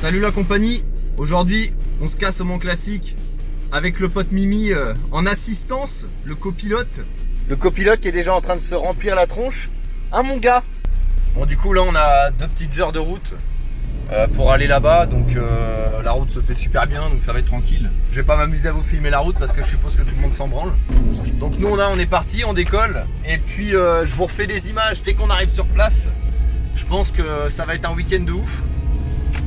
Salut la compagnie, aujourd'hui on se casse au Mont Classique avec le pote Mimi en assistance, le copilote. Le copilote qui est déjà en train de se remplir la tronche. Hein mon gars? Bon du coup là on a 2 petites heures de route pour aller là-bas, donc la route se fait super bien, donc ça va être tranquille. Je vais pas m'amuser à vous filmer la route parce que je suppose que tout le monde s'en branle. Donc nous on est parti, on décolle et puis je vous refais des images dès qu'on arrive sur place. Je pense que ça va être un week-end de ouf.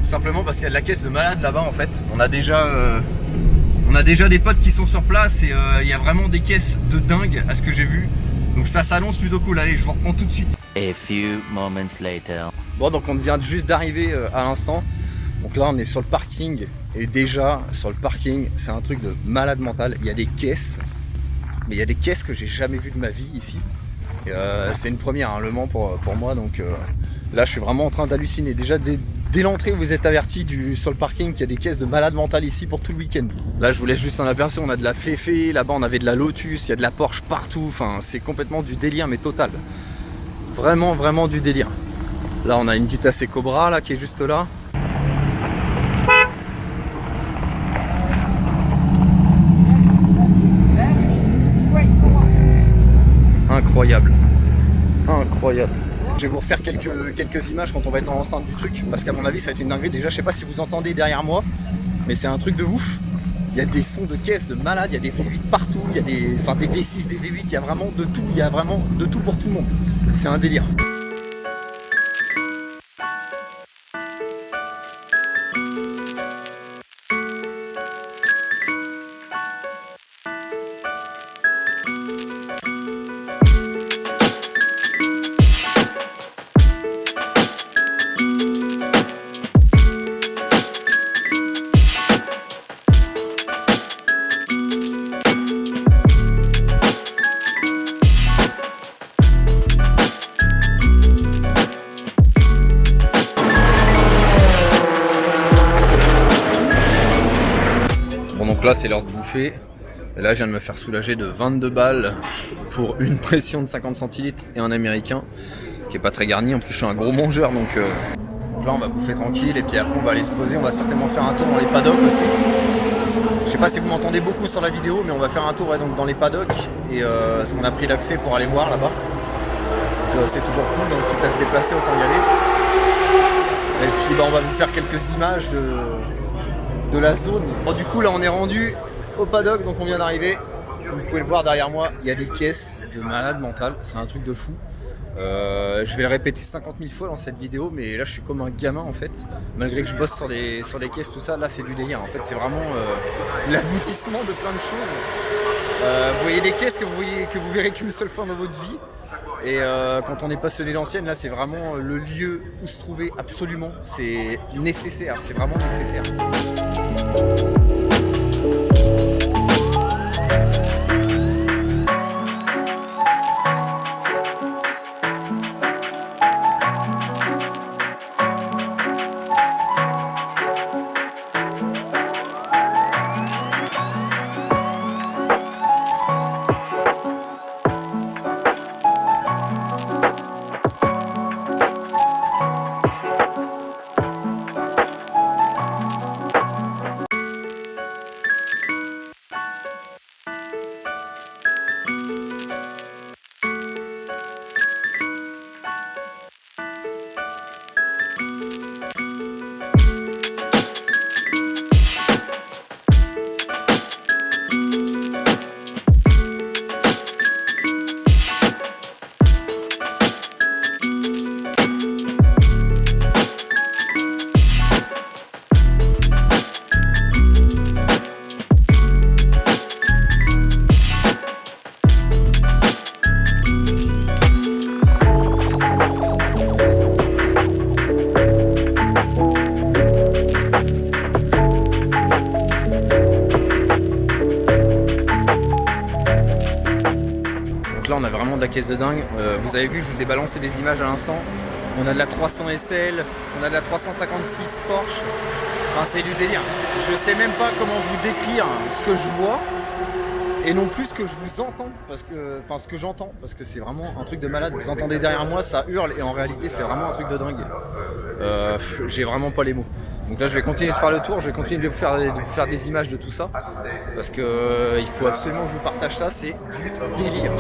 Tout simplement parce qu'il y a de la caisse de malade là-bas en fait. On a déjà des potes qui sont sur place et il y a vraiment des caisses de dingue à ce que j'ai vu. Donc ça s'annonce plutôt cool. Allez, je vous reprends tout de suite. A few moments later. Bon, donc on vient juste d'arriver à l'instant. Donc là on est sur le parking et déjà sur le parking c'est un truc de malade mental. Il y a des caisses, mais il y a des caisses que j'ai jamais vues de ma vie ici. C'est une première hein, Le Mans pour moi, donc là je suis vraiment en train d'halluciner. Déjà dès l'entrée vous êtes averti sur le parking qu'il y a des caisses de malade mental ici pour tout le week-end. Là je vous laisse juste un aperçu, on a de la Féfé, là-bas on avait de la Lotus, il y a de la Porsche partout, enfin c'est complètement du délire mais total. Vraiment du délire. Là on a une Guitase Cobra là qui est juste là. Incroyable. Je vais vous refaire quelques images quand on va être dans l'enceinte du truc, parce qu'à mon avis ça va être une dinguerie. Déjà je sais pas si vous entendez derrière moi, mais c'est un truc de ouf. Il y a des sons de caisse de malade, il y a des V8 partout, il y a des V6, des V8, il y a vraiment de tout, il y a vraiment de tout pour tout le monde. C'est un délire. Donc là c'est l'heure de bouffer et là je viens de me faire soulager de 22 balles pour une pression de 50 centilitres et un américain qui est pas très garni. En plus je suis un gros mangeur, donc là on va bouffer tranquille et puis après on va aller se poser. On va certainement faire un tour dans les paddocks aussi. Je sais pas si vous m'entendez beaucoup sur la vidéo, mais on va faire un tour donc dans les paddocks et parce qu'on a pris l'accès pour aller voir là-bas. C'est toujours cool, donc quitte à se déplacer autant y aller. Et puis on va vous faire quelques images de la zone. Bon, du coup là on est rendu au paddock, donc on vient d'arriver. Vous pouvez le voir derrière moi, il y a des caisses de malade mental, c'est un truc de fou. Je vais le répéter 50 000 fois dans cette vidéo, mais là je suis comme un gamin en fait. Malgré que je bosse sur les caisses, tout ça, là c'est du délire. En fait c'est vraiment l'aboutissement de plein de choses. Vous voyez des caisses que vous verrez qu'une seule fois dans votre vie. Et quand on est passionné d'ancienne, là c'est vraiment le lieu où se trouver absolument. C'est nécessaire, c'est vraiment nécessaire. On a vraiment de la caisse de dingue. Vous avez vu, je vous ai balancé des images à l'instant. On a de la 300 SL, on a de la 356 Porsche. Enfin, c'est du délire. Je sais même pas comment vous décrire ce que je vois. et non plus que je vous entends, ce que j'entends, parce que c'est vraiment un truc de malade. Vous entendez derrière moi, ça hurle, et en réalité c'est vraiment un truc de dingue. J'ai vraiment pas les mots. Donc là je vais continuer de faire le tour, je vais continuer de vous faire des images de tout ça, parce que il faut absolument que je vous partage ça, c'est du délire.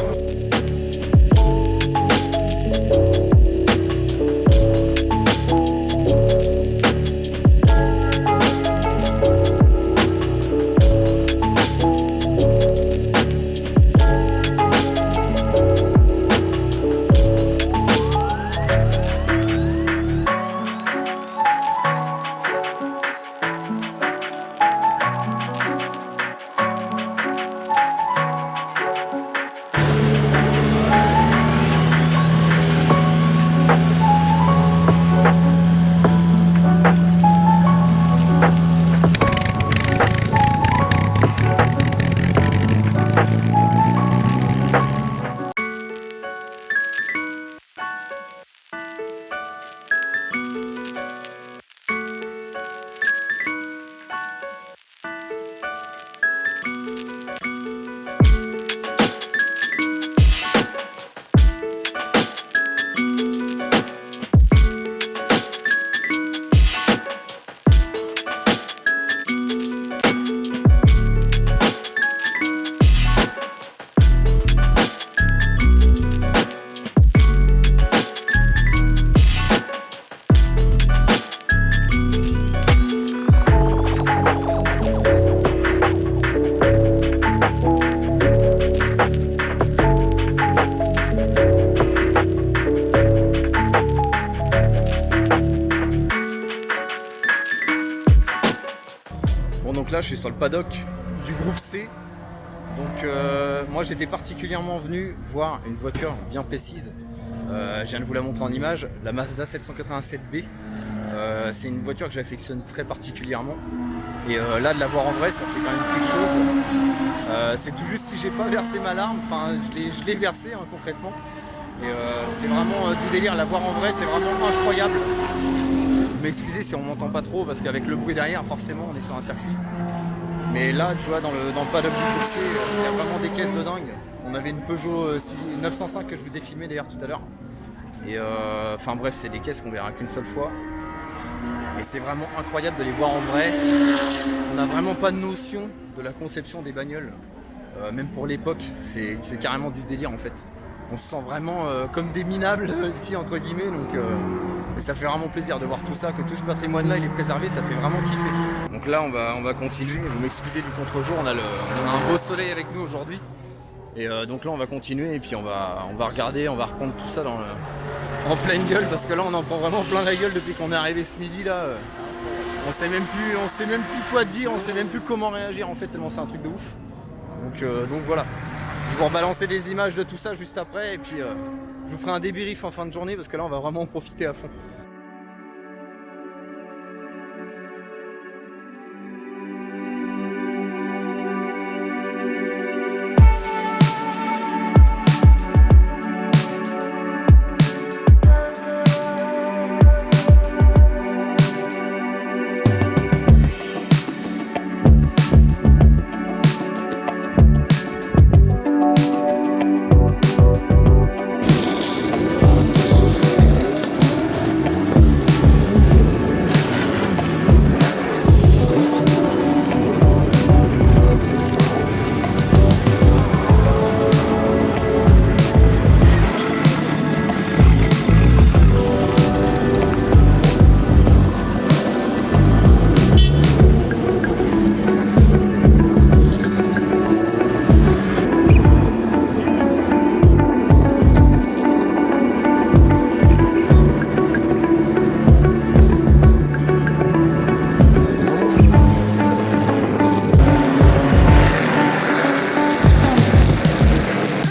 Bon, donc là je suis sur le paddock du groupe C. Donc moi j'étais particulièrement venu voir une voiture bien précise. Je viens de vous la montrer en image, la Mazda 787B. C'est une voiture que j'affectionne très particulièrement. Et là de la voir en vrai, ça fait quand même quelque chose. C'est tout juste si j'ai pas versé ma larme, enfin je l'ai versé hein, concrètement. Et c'est vraiment du délire, la voir en vrai c'est vraiment incroyable. Mais excusez si on m'entend pas trop parce qu'avec le bruit derrière forcément on est sur un circuit. Mais là tu vois dans le paddock du groupe C, il y a vraiment des caisses de dingue. On avait une Peugeot 905 que je vous ai filmé d'ailleurs tout à l'heure. Et enfin bref c'est des caisses qu'on verra qu'une seule fois. Et c'est vraiment incroyable de les voir en vrai. On n'a vraiment pas de notion de la conception des bagnoles. Même pour l'époque, c'est carrément du délire en fait. On se sent vraiment comme des minables ici entre guillemets, donc et ça fait vraiment plaisir de voir tout ça, que tout ce patrimoine là il est préservé, ça fait vraiment kiffer. Donc là on va continuer, vous m'excusez du contre-jour, on a un beau soleil avec nous aujourd'hui. Et donc là on va continuer et puis on va regarder, on va reprendre tout ça en pleine gueule, parce que là on en prend vraiment plein la gueule depuis qu'on est arrivé ce midi là. On sait même plus quoi dire, on sait même plus comment réagir en fait, tellement c'est un truc de ouf. Donc voilà. Je vais vous rebalancer des images de tout ça juste après et puis je vous ferai un débrief en fin de journée parce que là on va vraiment en profiter à fond.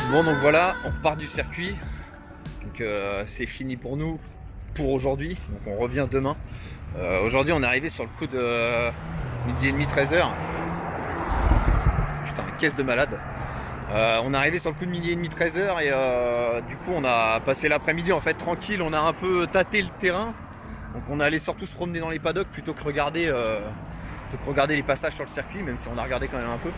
Bon donc voilà, on repart du circuit, donc c'est fini pour nous pour aujourd'hui, donc on revient demain. Aujourd'hui on est arrivé sur le coup de midi et demi, 13h. Putain, caisse de malade. On est arrivé sur le coup de midi et demi, 13h et du coup on a passé l'après-midi en fait tranquille, on a un peu tâté le terrain. Donc on est allé surtout se promener dans les paddocks plutôt que regarder les passages sur le circuit, même si on a regardé quand même un peu.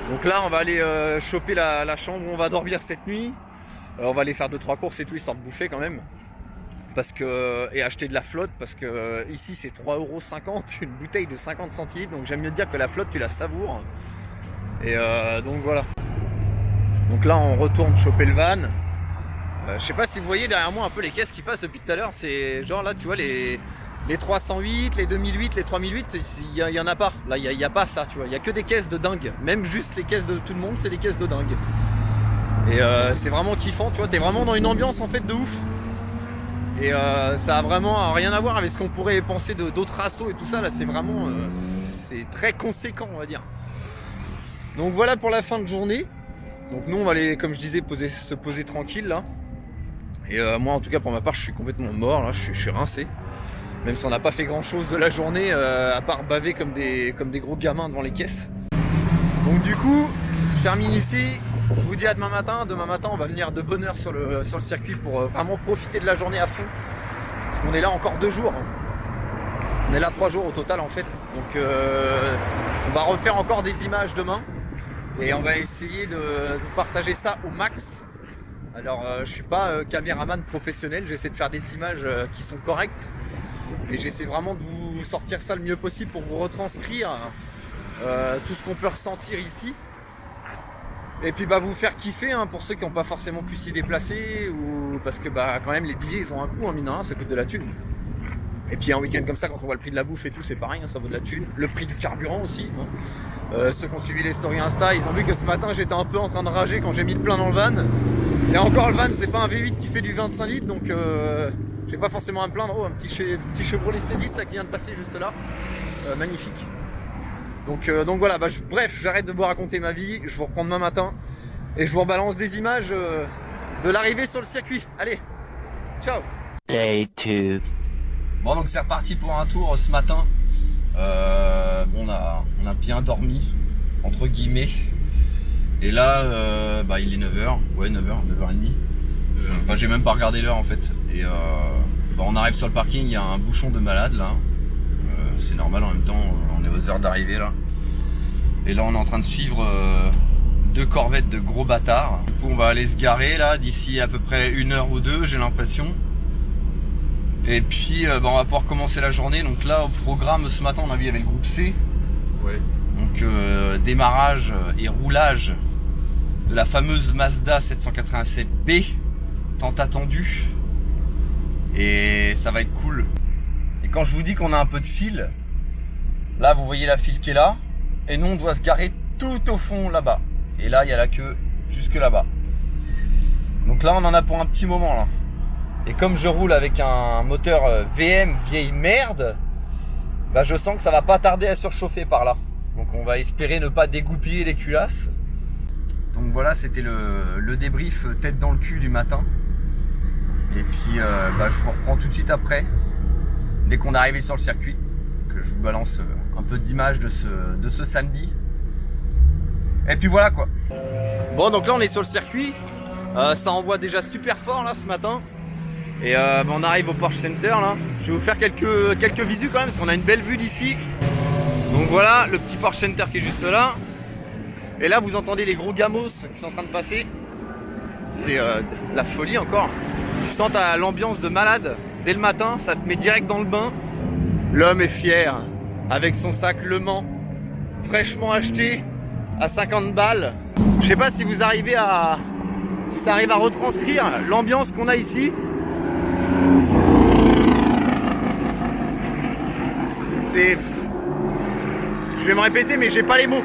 Donc là on va aller choper la chambre où on va dormir cette nuit. On va aller faire 2-3 courses et tout, histoire de bouffer quand même. Et acheter de la flotte, parce que ici c'est 3,50 € une bouteille de 50 centilitres, donc j'aime mieux dire que la flotte tu la savoures. Et donc voilà. Donc là on retourne choper le van. Je sais pas si vous voyez derrière moi un peu les caisses qui passent depuis tout à l'heure, c'est genre là tu vois les 308, les 2008, les 3008, il y en a pas. Là il y a pas ça, tu vois, il y a que des caisses de dingue. Même juste les caisses de tout le monde, c'est des caisses de dingue. Et c'est vraiment kiffant, tu vois, t'es vraiment dans une ambiance en fait de ouf. Et ça a vraiment rien à voir avec ce qu'on pourrait penser d'autres assos et tout ça. Là c'est vraiment c'est très conséquent, on va dire. Donc voilà pour la fin de journée. Donc nous on va aller, comme je disais, se poser tranquille là. Et moi en tout cas pour ma part je suis complètement mort là, je suis rincé. Même si on n'a pas fait grand chose de la journée à part baver comme des gros gamins devant les caisses. Donc du coup je termine ici. Je vous dis à demain matin. Demain matin, on va venir de bonne heure sur le circuit pour vraiment profiter de la journée à fond. Parce qu'on est là encore 2 jours. On est là 3 jours au total en fait. Donc on va refaire encore des images demain. Et on va essayer de vous partager ça au max. Alors je suis pas caméraman professionnel. J'essaie de faire des images qui sont correctes. Et j'essaie vraiment de vous sortir ça le mieux possible pour vous retranscrire tout ce qu'on peut ressentir ici. Et puis vous faire kiffer pour ceux qui n'ont pas forcément pu s'y déplacer, ou parce que quand même les billets ils ont un coût, mine de rien, ça coûte de la thune. Et puis un week-end comme ça, quand on voit le prix de la bouffe et tout, c'est pareil, ça vaut de la thune. Le prix du carburant aussi. Ceux qui ont suivi les stories Insta, ils ont vu que ce matin j'étais un peu en train de rager quand j'ai mis le plein dans le van. Et encore le van c'est pas un V8 qui fait du 25 litres, donc j'ai pas forcément à me plaindre. Un petit Chevrolet C10 ça, qui vient de passer juste là, magnifique. Donc voilà, bref, j'arrête de vous raconter ma vie, je vous reprends demain matin et je vous rebalance des images de l'arrivée sur le circuit. Allez, ciao. Day 2. Bon, donc c'est reparti pour un tour ce matin. On a bien dormi, entre guillemets. Et là, il est 9h, ouais 9h, 9h30. J'ai même pas regardé l'heure en fait. Et on arrive sur le parking, il y a un bouchon de malade là. C'est normal, en même temps on est aux heures d'arrivée là. Et là on est en train de suivre 2 corvettes de gros bâtards. Du coup on va aller se garer là d'ici à peu près 1 heure ou 2, j'ai l'impression. Et puis on va pouvoir commencer la journée. Donc là au programme ce matin on a vu il y avait le groupe C. Ouais. Donc démarrage et roulage de la fameuse Mazda 787B, tant attendue. Et ça va être cool. Et quand je vous dis qu'on a un peu de fil, là vous voyez la file qui est là, et nous on doit se garer tout au fond là-bas. Et là il y a la queue jusque là-bas. Donc là on en a pour un petit moment là. Et comme je roule avec un moteur VM vieille merde, je sens que ça va pas tarder à surchauffer par là. Donc on va espérer ne pas dégoupiller les culasses. Donc voilà, c'était le débrief tête dans le cul du matin. Et puis je vous reprends tout de suite après, dès qu'on est arrivé sur le circuit, que je vous balance un peu d'images de ce samedi. Et puis voilà quoi. Bon, donc là on est sur le circuit. Ça envoie déjà super fort là ce matin. Et on arrive au Porsche Center là. Je vais vous faire quelques visus quand même, parce qu'on a une belle vue d'ici. Donc voilà le petit Porsche Center qui est juste là. Et là vous entendez les gros gamos qui sont en train de passer. C'est de la folie encore. Tu sens l'ambiance de malade dès le matin, ça te met direct dans le bain. L'homme est fier avec son sac Le Mans, fraîchement acheté à 50 balles. Je sais pas si vous arrivez si ça arrive à retranscrire l'ambiance qu'on a ici. Je vais me répéter mais j'ai pas les mots.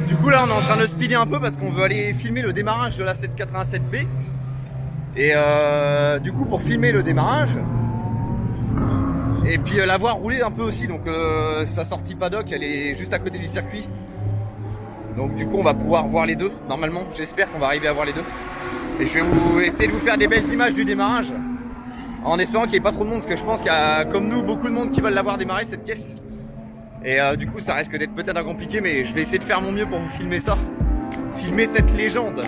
Du coup là on est en train de speeder un peu parce qu'on veut aller filmer le démarrage de la 787B. Et du coup pour filmer le démarrage et puis la voir rouler un peu aussi, donc sa sortie paddock elle est juste à côté du circuit. Donc du coup on va pouvoir voir les deux, normalement j'espère qu'on va arriver à voir les deux. Et je vais essayer de vous faire des belles images du démarrage, en espérant qu'il n'y ait pas trop de monde, parce que je pense qu'il y a comme nous beaucoup de monde qui veulent la voir démarrer cette caisse. Et du coup ça risque d'être peut-être compliqué, mais je vais essayer de faire mon mieux pour vous filmer ça. Filmer cette légende.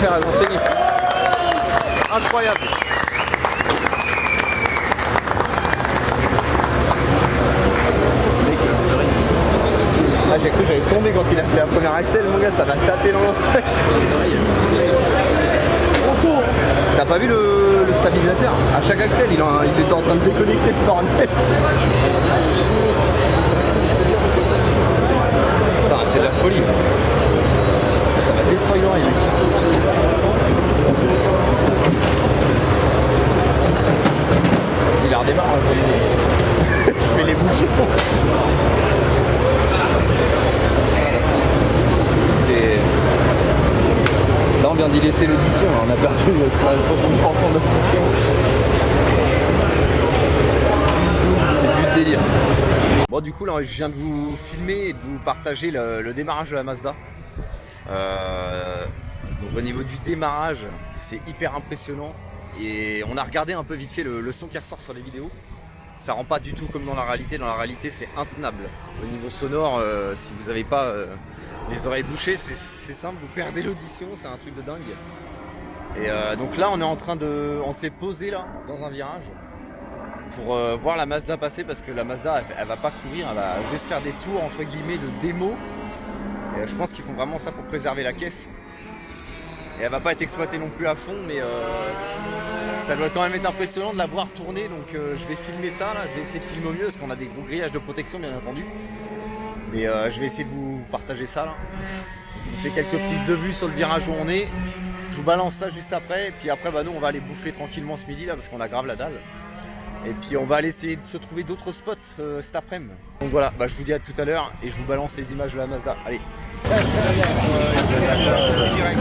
faire à enseigner. Incroyable. Ah, j'ai cru que j'allais tomber quand il a fait la première axelle, mon gars, ça va taper dans l'oreille. T'as pas vu le stabilisateur? À chaque axelle, il était en train de déconnecter le cornet. Putain, c'est de la folie. Ça va destroyer l'oreille, mec. S'il la redémarre, je fais les bouchons. Là on vient d'y laisser l'audition, on a perdu 60% d'audition. C'est du délire. Bon du coup là je viens de vous filmer et de vous partager le démarrage de la Mazda. Donc au niveau du démarrage, c'est hyper impressionnant. Et on a regardé un peu vite fait le son qui ressort sur les vidéos. Ça rend pas du tout comme dans la réalité. Dans la réalité, c'est intenable. Au niveau sonore, si vous n'avez pas les oreilles bouchées, c'est simple, vous perdez l'audition, c'est un truc de dingue. Et donc là, on s'est posé là dans un virage pour voir la Mazda passer parce que la Mazda, elle va pas courir, elle va juste faire des tours entre guillemets de démo. Et je pense qu'ils font vraiment ça pour préserver la caisse. Et elle va pas être exploitée non plus à fond, mais ça doit quand même être impressionnant de la voir tourner. Donc je vais filmer ça là, je vais essayer de filmer au mieux parce qu'on a des gros grillages de protection bien entendu. Mais je vais essayer de vous partager ça là. Je fais quelques prises de vue sur le virage où on est. Je vous balance ça juste après. Et puis après nous on va aller bouffer tranquillement ce midi là parce qu'on a grave la dalle. Et puis on va aller essayer de se trouver d'autres spots cet après-midi. Donc voilà, je vous dis à tout à l'heure et je vous balance les images de la Mazda. Allez. C'est direct.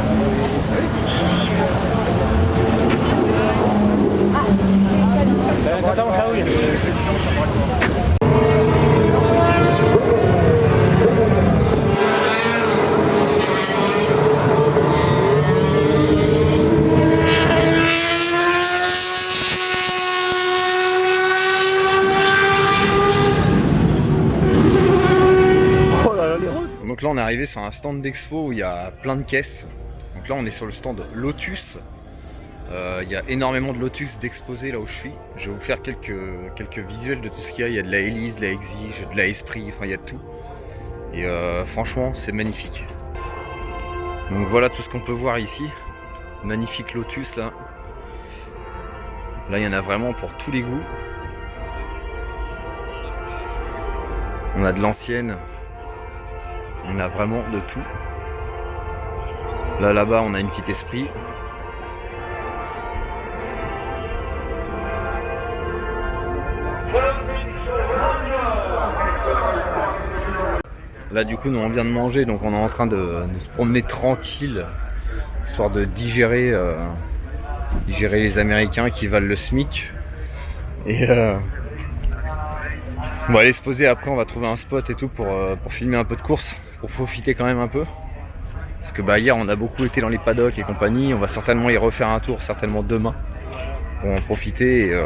Donc là on est arrivé sur un stand d'expo où il y a plein de caisses. Donc là on est sur le stand Lotus. Il y a énormément de Lotus d'exposés là où je suis. Je vais vous faire quelques visuels de tout ce qu'il y a. Il y a de la Elise, de la Exige, de la Esprit, enfin il y a de tout. Et franchement c'est magnifique. Donc voilà tout ce qu'on peut voir ici. Magnifique Lotus là. Là il y en a vraiment pour tous les goûts. On a de l'ancienne. On a vraiment de tout. Là-bas, on a une petite Esprit. Là, du coup, nous on vient de manger, donc on est en train de se promener tranquille, histoire de digérer les Américains qui valent le SMIC. Et on va aller se poser après, on va trouver un spot et tout pour filmer un peu de course, pour profiter quand même un peu. Parce que hier on a beaucoup été dans les paddocks et compagnie, on va certainement y refaire un tour, certainement demain, pour en profiter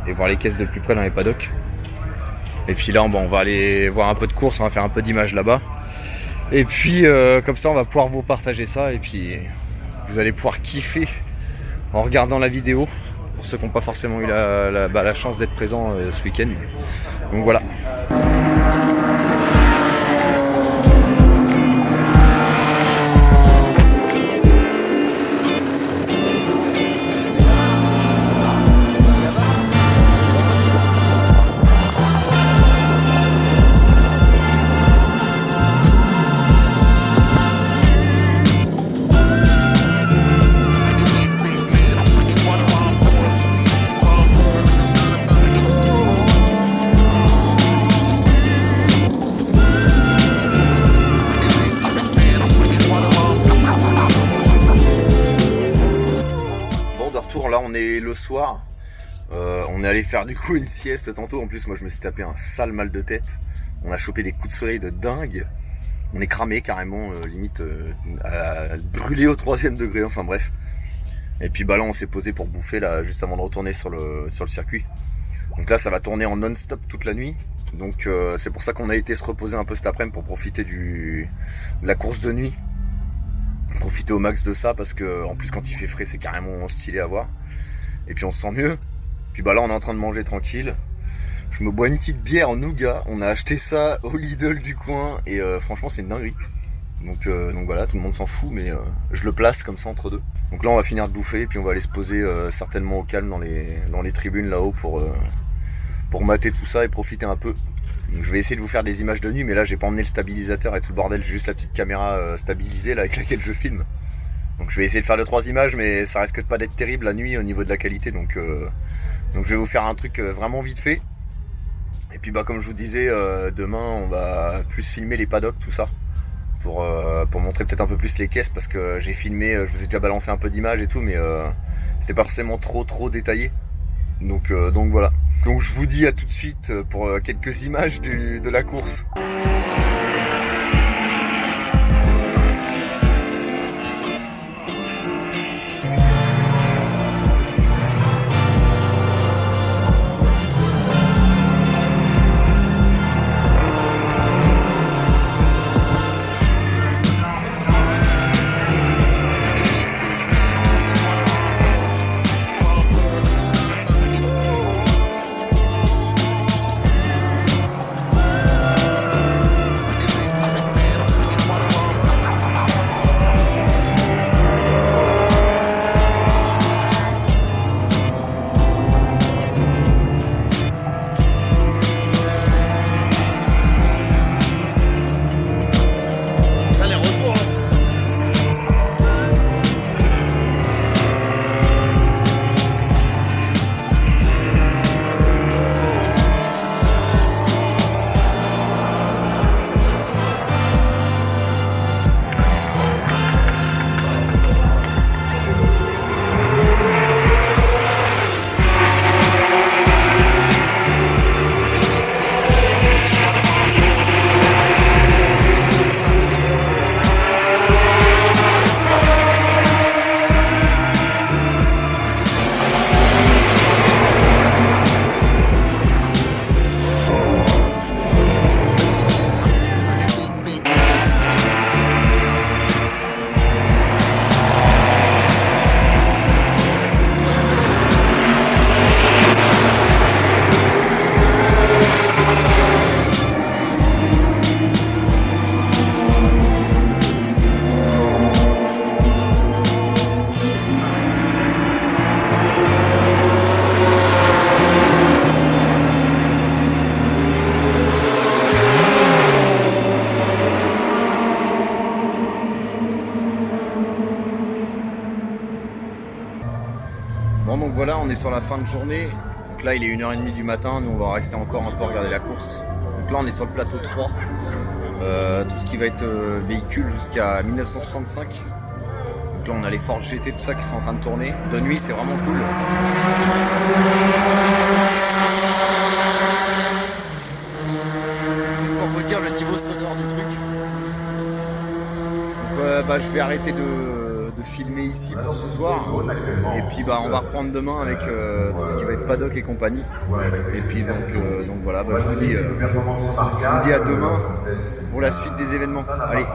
et voir les caisses de plus près dans les paddocks. Et puis là on va aller voir un peu de course, on va faire un peu d'images là-bas. Et puis comme ça on va pouvoir vous partager ça et puis vous allez pouvoir kiffer en regardant la vidéo. Pour ceux qui n'ont pas forcément eu la chance d'être présents ce week-end. Donc voilà. Là on est le soir, on est allé faire du coup une sieste tantôt. En plus moi je me suis tapé un sale mal de tête. On a chopé des coups de soleil de dingue. On est cramé carrément, limite à brûler au 3e degré, enfin bref. Et puis là on s'est posé pour bouffer là juste avant de retourner sur le circuit. Donc là ça va tourner en non-stop toute la nuit. Donc c'est pour ça qu'on a été se reposer un peu cet après-midi pour profiter de la course de nuit. profiter au max de ça parce que en plus quand il fait frais c'est carrément stylé à voir. Et puis on se sent mieux. Puis bah là on est en train de manger tranquille. Je me bois une petite bière en nougat. On a acheté ça au Lidl du coin et franchement c'est une dinguerie. Donc voilà, tout le monde s'en fout, mais je le place comme ça entre deux. Donc là on va finir de bouffer et puis on va aller se poser certainement au calme dans les tribunes là-haut pour mater tout ça et profiter un peu. Donc je vais essayer de vous faire des images de nuit, mais là j'ai pas emmené le stabilisateur et tout le bordel, j'ai juste la petite caméra stabilisée là avec laquelle je filme. Donc je vais essayer de faire 2-3 images, mais ça risque pas d'être terrible la nuit au niveau de la qualité, donc je vais vous faire un truc vraiment vite fait. Et puis bah comme je vous disais, demain on va plus filmer les paddocks, tout ça. Pour montrer peut-être un peu plus les caisses, parce que j'ai filmé, je vous ai déjà balancé un peu d'images et tout, mais c'était pas forcément trop détaillé. Donc voilà. Donc je vous dis à tout de suite pour quelques images de la course. Bon donc voilà, on est sur la fin de journée. Donc là il est 1h30 du matin, nous on va rester encore un peu regarder la course. Donc là on est sur le plateau 3. Tout ce qui va être véhicule jusqu'à 1965. Donc là on a les Ford GT, tout ça qui sont en train de tourner. De nuit c'est vraiment cool. Juste pour vous dire le niveau sonore du truc. Donc je vais arrêter de filmer ici pour ce soir et puis on va reprendre demain avec tout ce qui va être paddock et compagnie et puis donc voilà, je vous dis à demain pour la suite des événements. Allez,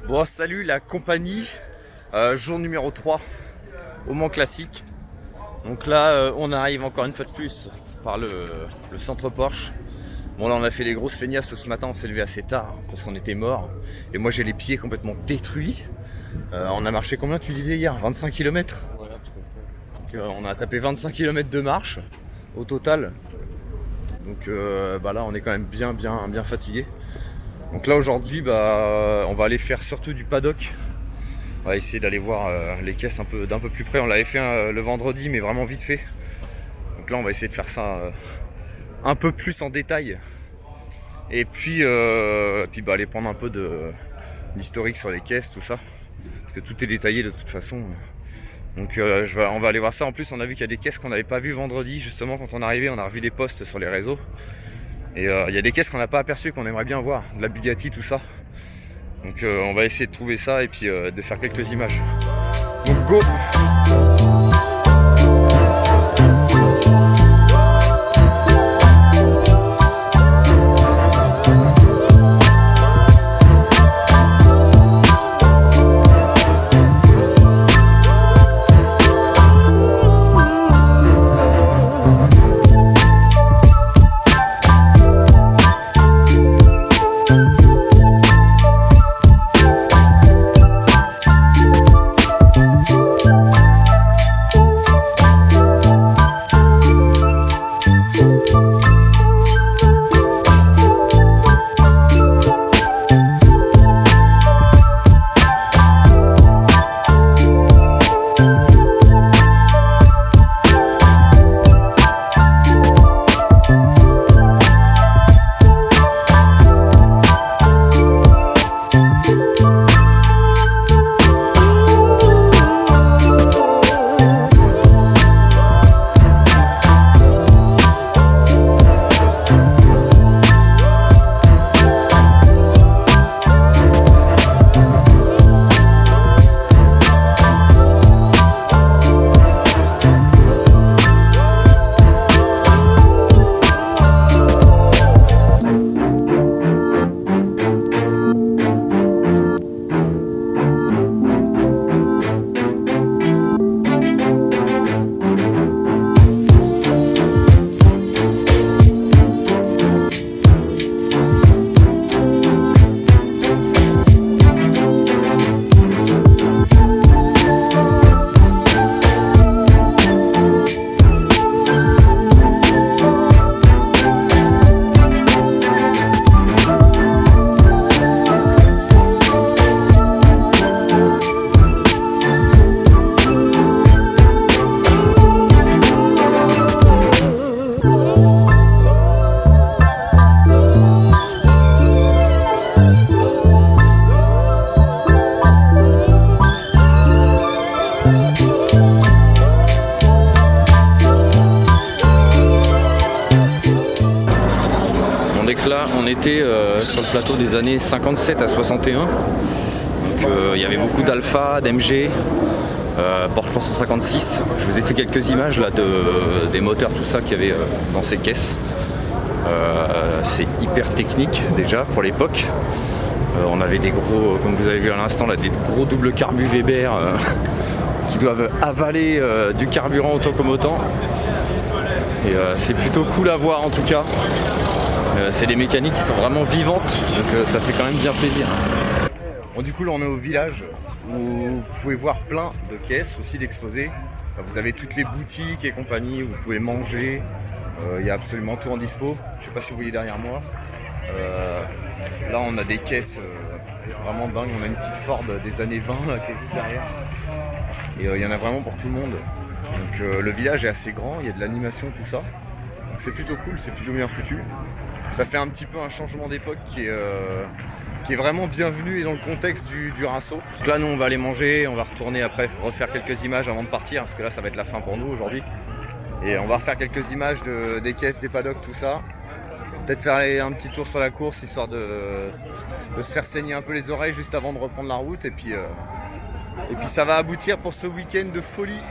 bon salut la compagnie, jour numéro 3 au Mans Classique. Donc là on arrive encore une fois de plus par le centre Porsche. Bon là on a fait les grosses feignasses ce matin, on s'est levé assez tard parce qu'on était morts et moi j'ai les pieds complètement détruits. On a marché combien tu disais hier? 25 km. On a tapé 25 km de marche au total. Donc là on est quand même bien fatigué. Donc là aujourd'hui on va aller faire surtout du paddock. On va essayer d'aller voir les caisses d'un peu plus près. On l'avait fait le vendredi mais vraiment vite fait. Donc là on va essayer de faire ça un peu plus en détail. Et puis aller prendre un peu d'historique sur les caisses, tout ça. Parce que tout est détaillé de toute façon. Donc on va aller voir ça. En plus on a vu qu'il y a des caisses qu'on n'avait pas vues vendredi. Justement quand on est arrivé on a revu des posts sur les réseaux. Et il y a des caisses qu'on n'a pas aperçues qu'on aimerait bien voir. De la Bugatti, tout ça. Donc on va essayer de trouver ça et puis de faire quelques images. Donc go! était sur le plateau des années 57 à 61. Donc il y avait beaucoup d'Alpha, d'MG, Porsche 156. Je vous ai fait quelques images là des moteurs, tout ça qu'il y avait dans ces caisses. C'est hyper technique déjà pour l'époque. On avait des gros, comme vous avez vu à l'instant, là, des gros double carbu Weber qui doivent avaler du carburant autant comme autant. Et c'est plutôt cool à voir en tout cas. C'est des mécaniques qui sont vraiment vivantes, donc ça fait quand même bien plaisir. Bon, du coup là on est au village où vous pouvez voir plein de caisses, aussi d'exposés. Vous avez toutes les boutiques et compagnie, vous pouvez manger. Il y a absolument tout en dispo. Je sais pas si vous voyez derrière moi. Là on a des caisses vraiment dingues. On a une petite Ford des années 20 là, qui est juste derrière. Et il y en a vraiment pour tout le monde. Donc le village est assez grand, il y a de l'animation, tout ça. Donc c'est plutôt cool, c'est plutôt bien foutu. Ça fait un petit peu un changement d'époque qui est vraiment bienvenu et dans le contexte du Rasso. Donc là nous on va aller manger, on va retourner après refaire quelques images avant de partir, parce que là ça va être la fin pour nous aujourd'hui. Et on va refaire quelques images des caisses, des paddocks, tout ça. Peut-être faire un petit tour sur la course, histoire de se faire saigner un peu les oreilles juste avant de reprendre la route. Et puis ça va aboutir pour ce week-end de folie.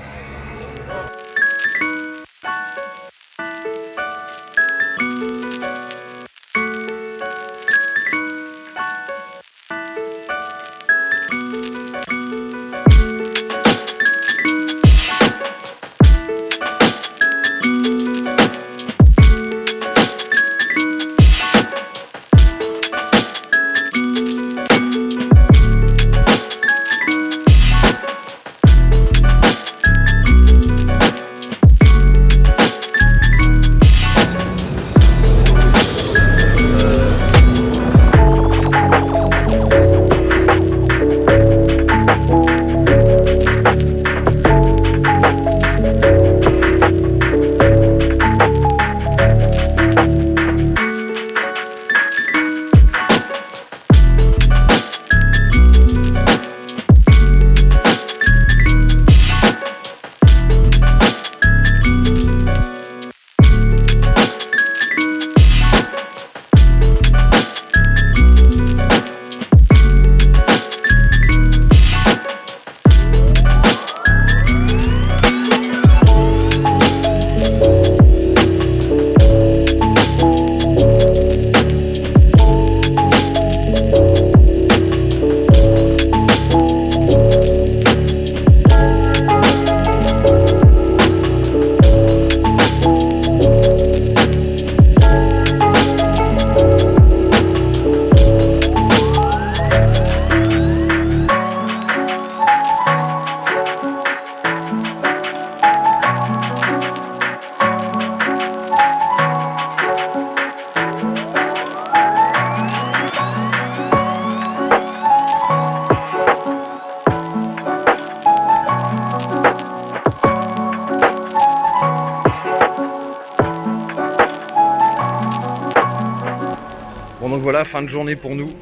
Bon donc voilà, fin de journée pour nous.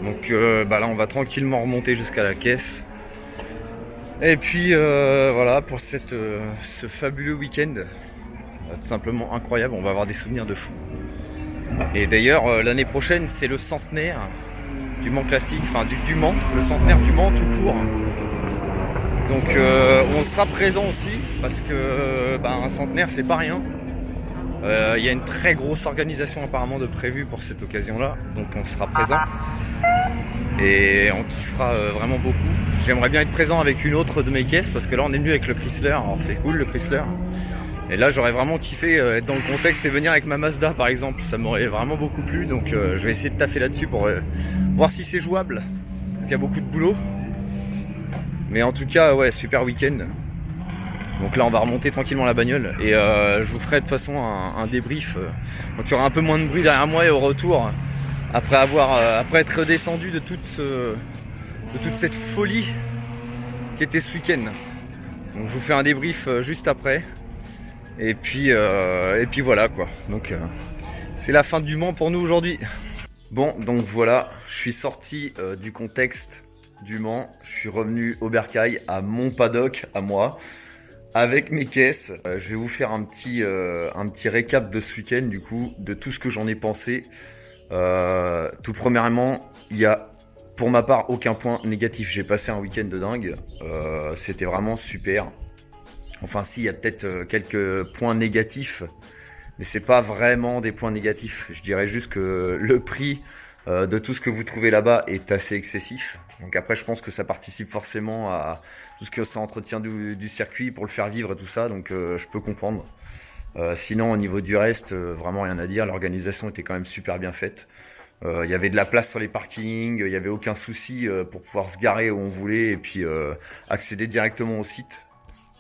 Donc là on va tranquillement remonter jusqu'à la caisse. Et puis voilà pour ce fabuleux week-end. Tout simplement incroyable, on va avoir des souvenirs de fou. Et d'ailleurs l'année prochaine c'est le centenaire du Mans classique, enfin du Mans, le centenaire du Mans tout court. Donc on sera présent aussi parce que un centenaire c'est pas rien. Il y a une très grosse organisation apparemment de prévue pour cette occasion-là, donc on sera présent et on kiffera vraiment beaucoup. J'aimerais bien être présent avec une autre de mes caisses parce que là on est venu avec le Chrysler, alors c'est cool le Chrysler. Et là j'aurais vraiment kiffé être dans le contexte et venir avec ma Mazda par exemple, ça m'aurait vraiment beaucoup plu, donc je vais essayer de taffer là-dessus pour voir si c'est jouable, parce qu'il y a beaucoup de boulot. Mais en tout cas ouais, super week-end. Donc là on va remonter tranquillement la bagnole et je vous ferai de toute façon un débrief. Donc il y aura un peu moins de bruit derrière moi et au retour, après être redescendu de toute cette folie qui était ce week-end. Donc je vous fais un débrief juste après. Et puis voilà quoi. Donc c'est la fin du Mans pour nous aujourd'hui. Bon donc voilà, je suis sorti du contexte du Mans. Je suis revenu au Bercail, à mon paddock, à moi. Avec mes caisses, je vais vous faire un petit récap de ce week-end du coup, de tout ce que j'en ai pensé. Tout premièrement, il y a pour ma part aucun point négatif. J'ai passé un week-end de dingue. C'était vraiment super. Enfin si, il y a peut-être quelques points négatifs, mais c'est pas vraiment des points négatifs. Je dirais juste que le prix de tout ce que vous trouvez là-bas est assez excessif. Donc après, je pense que ça participe forcément à tout ce que ça entretient du circuit pour le faire vivre et tout ça. Donc je peux comprendre. Sinon, au niveau du reste, vraiment rien à dire. L'organisation était quand même super bien faite. Il y avait de la place sur les parkings, il y avait aucun souci pour pouvoir se garer où on voulait et puis accéder directement au site.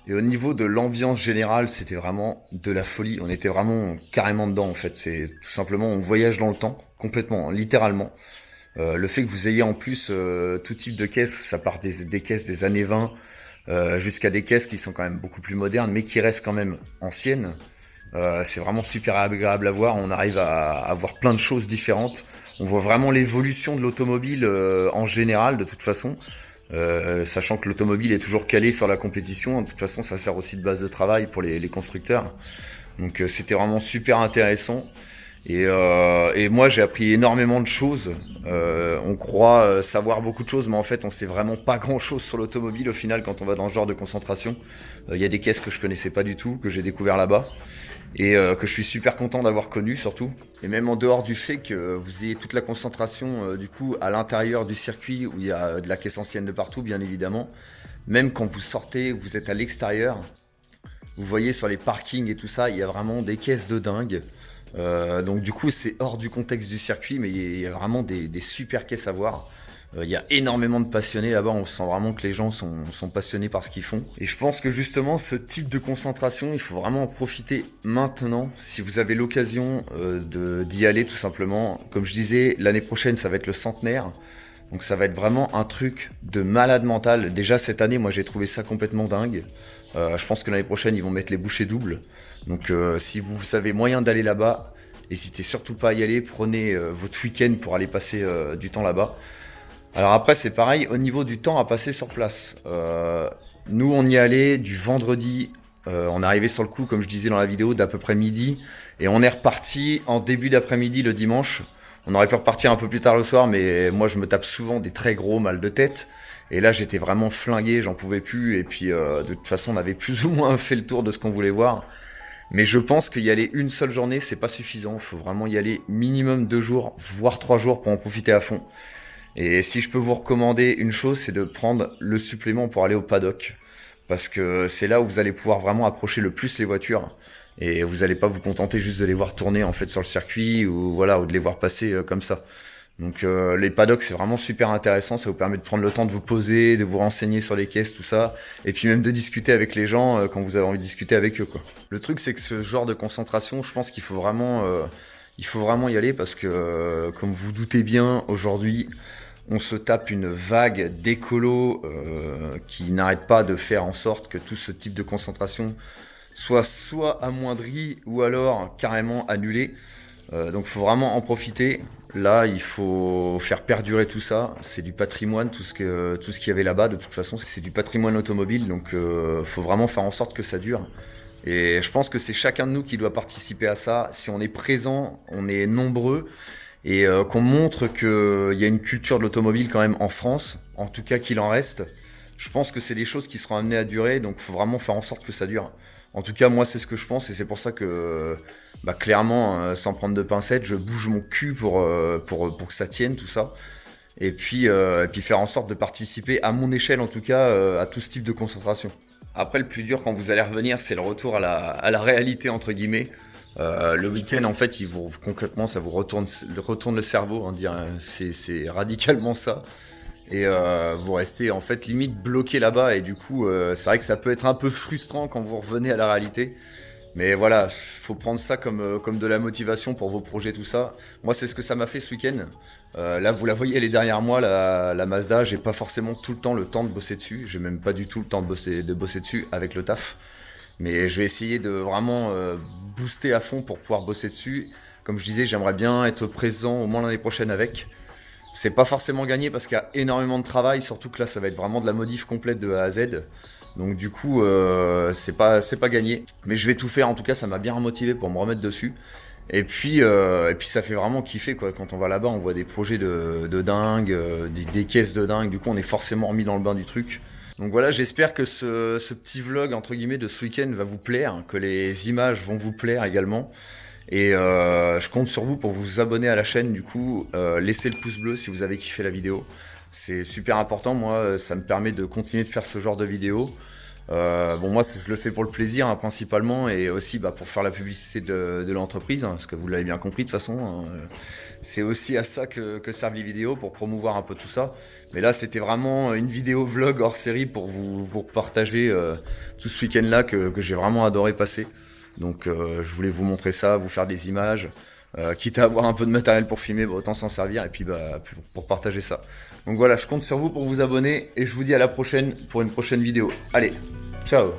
Et au niveau de l'ambiance générale, c'était vraiment de la folie. On était vraiment carrément dedans en fait. C'est tout simplement, on voyage dans le temps, complètement, littéralement. Le fait que vous ayez en plus tout type de caisses, ça part des caisses des années 20 jusqu'à des caisses qui sont quand même beaucoup plus modernes, mais qui restent quand même anciennes. C'est vraiment super agréable à voir. On arrive à voir plein de choses différentes. On voit vraiment l'évolution de l'automobile en général, de toute façon. Sachant que l'automobile est toujours calée sur la compétition. De toute façon, ça sert aussi de base de travail pour les constructeurs. Donc c'était vraiment super intéressant. Et moi, j'ai appris énormément de choses. On croit savoir beaucoup de choses, mais en fait, on sait vraiment pas grand-chose sur l'automobile au final quand on va dans ce genre de concentration. Il y a des caisses que je connaissais pas du tout, que j'ai découvert là-bas. Et que je suis super content d'avoir connu surtout. Et même en dehors du fait que vous ayez toute la concentration du coup à l'intérieur du circuit où il y a de la caisse ancienne de partout bien évidemment. Même quand vous sortez, vous êtes à l'extérieur, vous voyez sur les parkings et tout ça, il y a vraiment des caisses de dingue. Donc du coup c'est hors du contexte du circuit mais il y a vraiment des super caisses à voir. Il y a énormément de passionnés là-bas, on sent vraiment que les gens sont passionnés par ce qu'ils font. Et je pense que justement, ce type de concentration, il faut vraiment en profiter maintenant, si vous avez l'occasion d'y aller tout simplement. Comme je disais, l'année prochaine, ça va être le centenaire. Donc ça va être vraiment un truc de malade mental. Déjà cette année, moi j'ai trouvé ça complètement dingue. Je pense que l'année prochaine, ils vont mettre les bouchées doubles. Donc si vous avez moyen d'aller là-bas, n'hésitez surtout pas à y aller. Prenez votre week-end pour aller passer du temps là-bas. Alors après c'est pareil au niveau du temps à passer sur place. Nous on y allait du vendredi, on est arrivé sur le coup comme je disais dans la vidéo d'à peu près midi et on est reparti en début d'après-midi le dimanche. On aurait pu repartir un peu plus tard le soir mais moi je me tape souvent des très gros mal de tête et là j'étais vraiment flingué, j'en pouvais plus et puis de toute façon on avait plus ou moins fait le tour de ce qu'on voulait voir. Mais je pense qu'y aller une seule journée c'est pas suffisant, faut vraiment y aller minimum 2 jours voire 3 jours pour en profiter à fond. Et si je peux vous recommander une chose, c'est de prendre le supplément pour aller au paddock. Parce que c'est là où vous allez pouvoir vraiment approcher le plus les voitures. Et vous n'allez pas vous contenter juste de les voir tourner en fait sur le circuit ou voilà, ou de les voir passer comme ça. Donc les paddocks c'est vraiment super intéressant, ça vous permet de prendre le temps de vous poser, de vous renseigner sur les caisses, tout ça. Et puis même de discuter avec les gens quand vous avez envie de discuter avec eux, quoi. Le truc c'est que ce genre de concentration, je pense qu'il faut vraiment y aller parce que comme vous doutez bien, aujourd'hui on se tape une vague d'écolos qui n'arrête pas de faire en sorte que tout ce type de concentration soit amoindri ou alors carrément annulé. Donc il faut vraiment en profiter. Là, il faut faire perdurer tout ça. C'est du patrimoine, tout ce qu'il y avait là-bas. De toute façon, c'est du patrimoine automobile. Donc faut vraiment faire en sorte que ça dure. Et je pense que c'est chacun de nous qui doit participer à ça. Si on est présent, on est nombreux. Et qu'on montre qu'il y a une culture de l'automobile quand même en France, en tout cas qu'il en reste, je pense que c'est des choses qui seront amenées à durer, donc il faut vraiment faire en sorte que ça dure. En tout cas, moi, c'est ce que je pense, et c'est pour ça que, clairement, sans prendre de pincettes, je bouge mon cul pour que ça tienne, tout ça. Et puis faire en sorte de participer, à mon échelle en tout cas, à tout ce type de concentration. Après, le plus dur quand vous allez revenir, c'est le retour à la réalité, entre guillemets. Le week-end en fait concrètement ça vous retourne le cerveau, hein, c'est radicalement ça et vous restez en fait limite bloqué là-bas et du coup c'est vrai que ça peut être un peu frustrant quand vous revenez à la réalité mais voilà, faut prendre ça comme de la motivation pour vos projets, tout ça. Moi c'est ce que ça m'a fait ce week-end. Là vous la voyez les derniers mois, la Mazda, j'ai pas forcément tout le temps de bosser dessus, j'ai même pas du tout le temps de bosser dessus avec le taf. Mais je vais essayer de vraiment booster à fond pour pouvoir bosser dessus. Comme je disais, j'aimerais bien être présent au moins l'année prochaine avec. C'est pas forcément gagné parce qu'il y a énormément de travail, surtout que là ça va être vraiment de la modif complète de A à Z. Donc du coup c'est pas gagné. Mais je vais tout faire, en tout cas ça m'a bien motivé pour me remettre dessus. Et puis ça fait vraiment kiffer quoi. Quand on va là-bas, on voit des projets de dingue, des caisses de dingue. Du coup, on est forcément remis dans le bain du truc. Donc voilà, j'espère que ce petit vlog entre guillemets de ce week-end va vous plaire, que les images vont vous plaire également. Et je compte sur vous pour vous abonner à la chaîne. Du coup, laissez le pouce bleu si vous avez kiffé la vidéo. C'est super important. Moi, ça me permet de continuer de faire ce genre de vidéos. Bon, moi je le fais pour le plaisir hein, principalement, et aussi pour faire la publicité de l'entreprise, hein, parce que vous l'avez bien compris de toute façon, hein, c'est aussi à ça que servent les vidéos, pour promouvoir un peu tout ça. Mais là c'était vraiment une vidéo vlog hors série pour vous partager tout ce week-end là que j'ai vraiment adoré passer. Donc je voulais vous montrer ça, vous faire des images, quitte à avoir un peu de matériel pour filmer, autant s'en servir, et puis pour partager ça. Donc voilà, je compte sur vous pour vous abonner, et je vous dis à la prochaine pour une prochaine vidéo. Allez, ciao!